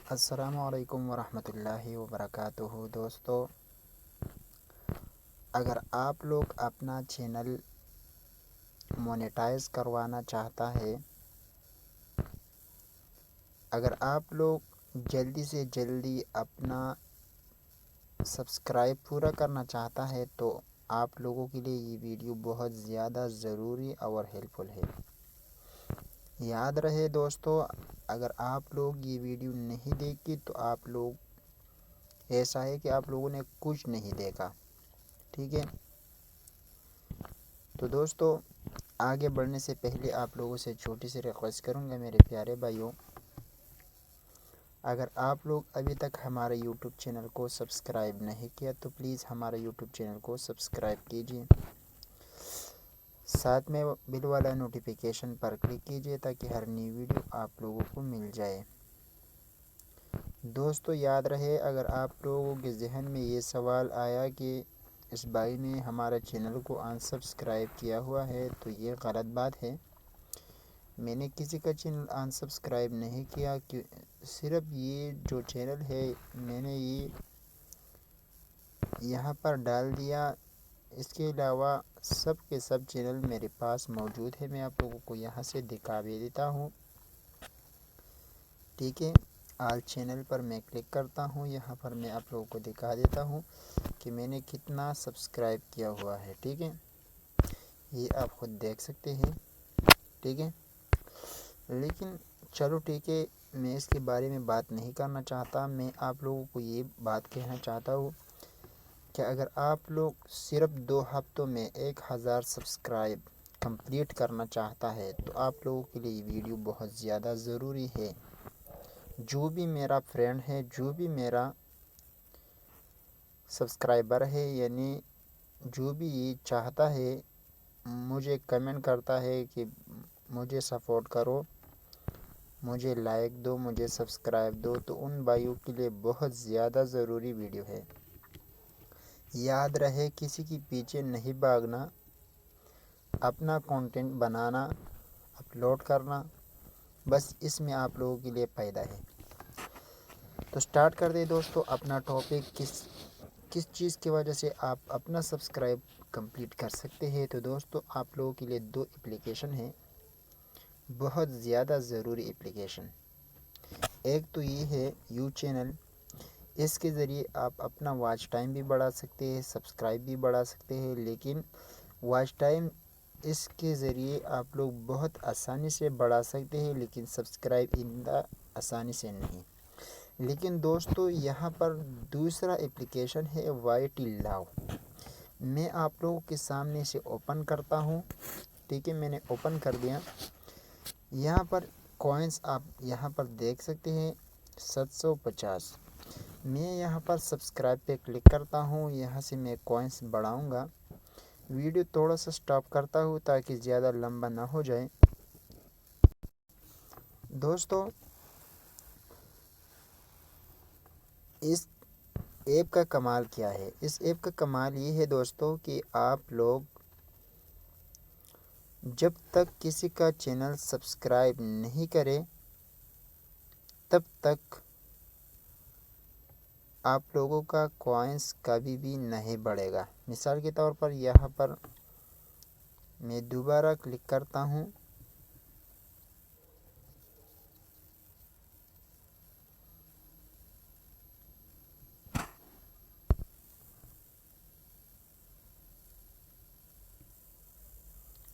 السلام علیکم ورحمۃ اللہ وبرکاتہ دوستو، اگر آپ لوگ اپنا چینل مونیٹائز کروانا چاہتا ہے، اگر آپ لوگ جلدی سے جلدی اپنا سبسکرائب پورا کرنا چاہتا ہے تو آپ لوگوں کے لیے یہ ویڈیو بہت زیادہ ضروری اور ہیلپ فل ہے۔ یاد رہے دوستو، اگر آپ لوگ یہ ویڈیو نہیں دیکھی تو آپ لوگ ایسا ہے کہ آپ لوگوں نے کچھ نہیں دیکھا، ٹھیک ہے؟ تو دوستو، آگے بڑھنے سے پہلے آپ لوگوں سے چھوٹی سی ریکویسٹ کروں گا میرے پیارے بھائیوں، اگر آپ لوگ ابھی تک ہمارے یوٹیوب چینل کو سبسکرائب نہیں کیا تو پلیز ہمارے یوٹیوب چینل کو سبسکرائب کیجیے، ساتھ میں بل والا نوٹیفیکیشن پر کلک کیجیے تاکہ ہر نئی ویڈیو آپ لوگوں کو مل جائے۔ دوستو یاد رہے، اگر آپ لوگوں کے ذہن میں یہ سوال آیا کہ اس بھائی نے ہمارے چینل کو انسبسکرائب کیا ہوا ہے تو یہ غلط بات ہے۔ میں نے کسی کا چینل انسبسکرائب نہیں کیا، صرف یہ جو چینل ہے میں نے یہ یہاں پر ڈال دیا، اس کے علاوہ سب کے سب چینل میرے پاس موجود ہے۔ میں آپ لوگوں کو یہاں سے دکھا بھی دیتا ہوں، ٹھیک ہے؟ آل چینل پر میں کلک کرتا ہوں، یہاں پر میں آپ لوگوں کو دکھا دیتا ہوں کہ میں نے کتنا سبسکرائب کیا ہوا ہے، ٹھیک ہے؟ یہ آپ خود دیکھ سکتے ہیں، ٹھیک ہے؟ لیکن چلو ٹھیک ہے، میں اس کے بارے میں بات نہیں کرنا چاہتا۔ میں آپ لوگوں کو یہ بات کہنا چاہتا ہوں کہ اگر آپ لوگ صرف 2 ہفتوں میں 1000 سبسکرائب کمپلیٹ کرنا چاہتا ہے تو آپ لوگوں کے لیے یہ ویڈیو بہت زیادہ ضروری ہے۔ جو بھی میرا فرینڈ ہے، جو بھی میرا سبسکرائبر ہے، یعنی جو بھی یہ چاہتا ہے، مجھے کمنٹ کرتا ہے کہ مجھے سپورٹ کرو، مجھے لائک دو، مجھے سبسکرائب دو، تو ان بھائیوں کے لیے بہت زیادہ ضروری ویڈیو ہے۔ یاد رہے، کسی کے پیچھے نہیں بھاگنا، اپنا کنٹینٹ بنانا، اپلوڈ کرنا، بس اس میں آپ لوگوں کے لیے فائدہ ہے۔ تو سٹارٹ کر دیں دوستو، اپنا ٹاپک کس چیز کی وجہ سے آپ اپنا سبسکرائب کمپلیٹ کر سکتے ہیں۔ تو دوستو، آپ لوگوں کے لیے 2 اپلیکیشن ہیں، بہت زیادہ ضروری اپلیکیشن۔ ایک تو یہ ہے یو چینل، اس کے ذریعے آپ اپنا واچ ٹائم بھی بڑھا سکتے ہیں، سبسکرائب بھی بڑھا سکتے ہیں، لیکن واچ ٹائم اس کے ذریعے آپ لوگ بہت آسانی سے بڑھا سکتے ہیں، لیکن سبسکرائب اتنا آسانی سے نہیں۔ لیکن دوستو، یہاں پر دوسرا اپلیکیشن ہے وائی ٹی لاو۔ میں آپ لوگوں کے سامنے سے اوپن کرتا ہوں، ٹھیک ہے؟ میں نے اوپن کر دیا۔ یہاں پر کوائنس آپ یہاں پر دیکھ سکتے ہیں 750۔ میں یہاں پر سبسکرائب پہ کلک کرتا ہوں، یہاں سے میں کوائنس بڑھاؤں گا۔ ویڈیو تھوڑا سا سٹاپ کرتا ہوں تاکہ زیادہ لمبا نہ ہو جائے۔ دوستو، اس ایپ کا کمال کیا ہے؟ اس ایپ کا کمال یہ ہے دوستو کہ آپ لوگ جب تک کسی کا چینل سبسکرائب نہیں کرے تب تک آپ لوگوں کا کوائنس کبھی بھی نہیں بڑھے گا۔ مثال کے طور پر یہاں پر میں دوبارہ کلک کرتا ہوں،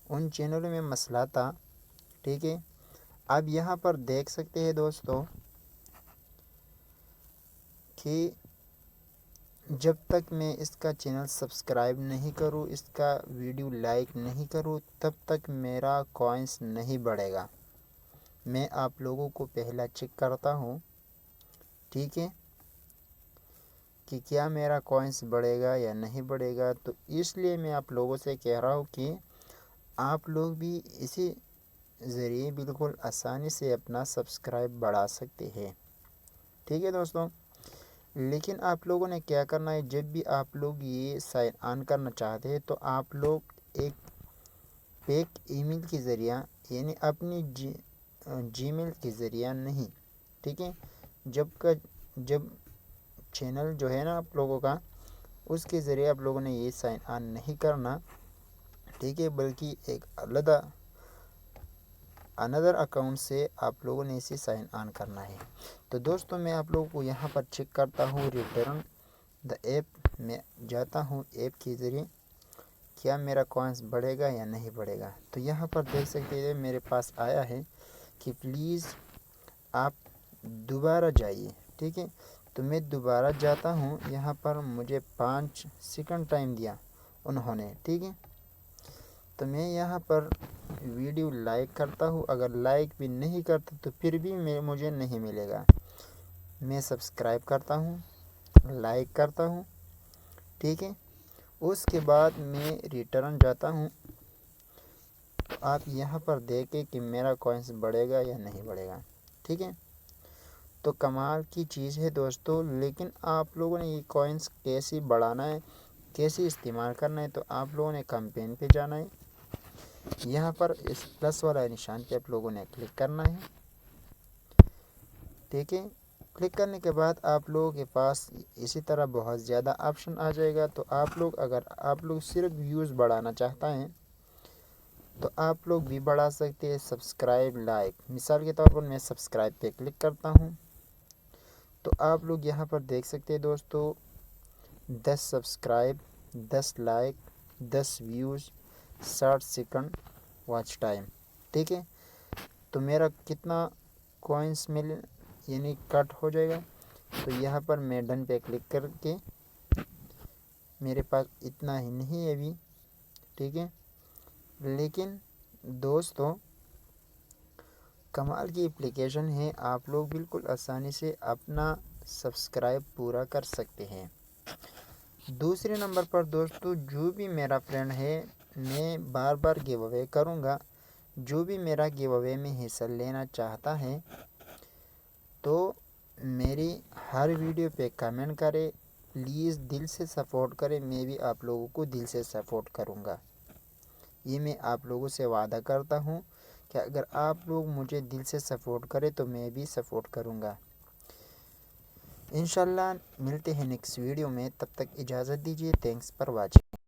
ان چینلوں میں مسئلہ تھا، ٹھیک ہے؟ اب یہاں پر دیکھ سکتے ہیں دوستو کہ جب تک میں اس کا چینل سبسکرائب نہیں کروں، اس کا ویڈیو لائک نہیں کروں، تب تک میرا کوائنس نہیں بڑھے گا۔ میں آپ لوگوں کو پہلا چیک کرتا ہوں، ٹھیک ہے، کہ کیا میرا کوائنس بڑھے گا یا نہیں بڑھے گا۔ تو اس لیے میں آپ لوگوں سے کہہ رہا ہوں کہ آپ لوگ بھی اسی ذریعے بالکل آسانی سے اپنا سبسکرائب بڑھا سکتے ہیں، ٹھیک ہے دوستوں؟ لیکن آپ لوگوں نے کیا کرنا ہے، جب بھی آپ لوگ یہ سائن آن کرنا چاہتے ہیں تو آپ لوگ ایک پیک ای میل کے ذریعہ، یعنی اپنی جی میل کے ذریعہ نہیں، ٹھیک ہے؟ جب چینل جو ہے نا آپ لوگوں کا، اس کے ذریعے آپ لوگوں نے یہ سائن آن نہیں کرنا، ٹھیک ہے، بلکہ ایک اندر اکاؤنٹ سے آپ لوگوں نے اسے سائن آن کرنا ہے۔ تو دوستوں میں آپ لوگوں کو یہاں پر چیک کرتا ہوں ریٹرن دا ایپ میں جاتا ہوں، ایپ کے ذریعے کیا میرا کوائنس بڑھے گا یا نہیں بڑھے گا۔ تو یہاں پر دیکھ سکتے ہیں میرے پاس آیا ہے کہ پلیز آپ دوبارہ جائیے، ٹھیک ہے۔ تو میں دوبارہ جاتا ہوں، یہاں پر مجھے 5 سیکنڈ ٹائم دیا انہوں نے، ٹھیک ہے۔ تو میں یہاں پر ویڈیو لائک کرتا ہوں، اگر لائک بھی نہیں کرتا تو پھر بھی مجھے نہیں ملے گا۔ میں سبسکرائب کرتا ہوں، لائک کرتا ہوں، ٹھیک ہے۔ اس کے بعد میں ریٹرن جاتا ہوں، تو آپ یہاں پر دیکھیں کہ میرا کوائنس بڑھے گا یا نہیں بڑھے گا، ٹھیک ہے۔ تو کمال کی چیز ہے دوستو، لیکن آپ لوگوں نے یہ کوائنس کیسے بڑھانا ہے، کیسے استعمال کرنا ہے، تو آپ لوگوں نے کمپین پہ جانا ہے، یہاں پر اس پلس والا نشان پہ آپ لوگوں نے کلک کرنا ہے، ٹھیک ہے۔ کلک کرنے کے بعد آپ لوگوں کے پاس اسی طرح بہت زیادہ آپشن آ جائے گا۔ تو اگر آپ لوگ صرف ویوز بڑھانا چاہتا ہیں تو آپ لوگ بھی بڑھا سکتے ہیں، سبسکرائب، لائک، مثال کے طور پر میں سبسکرائب پہ کلک کرتا ہوں، تو آپ لوگ یہاں پر دیکھ سکتے ہیں دوستو 10 subscribe, 10 like, 10 views, 60 second watch time, ٹھیک ہے۔ تو میرا کتنا کوائنس یعنی کٹ ہو جائے گا، تو یہاں پر میں ڈن پہ کلک کر کے، میرے پاس اتنا ہی نہیں ہے ابھی، ٹھیک ہے۔ لیکن دوستو کمال کی اپلیکیشن ہے، آپ لوگ بالکل آسانی سے اپنا سبسکرائب پورا کر سکتے ہیں۔ دوسرے نمبر پر دوستو جو بھی میرا فرینڈ ہے، میں بار بار گیو اوے کروں گا، جو بھی میرا گیو اوے میں حصہ لینا چاہتا ہے تو میری ہر ویڈیو پہ کمنٹ کرے، پلیز دل سے سپورٹ کرے، میں بھی آپ لوگوں کو دل سے سپورٹ کروں گا۔ یہ میں آپ لوگوں سے وعدہ کرتا ہوں کہ اگر آپ لوگ مجھے دل سے سپورٹ کرے تو میں بھی سپورٹ کروں گا۔ انشاءاللہ ملتے ہیں نیکسٹ ویڈیو میں، تب تک اجازت دیجیے، تھینکس فار واچنگ۔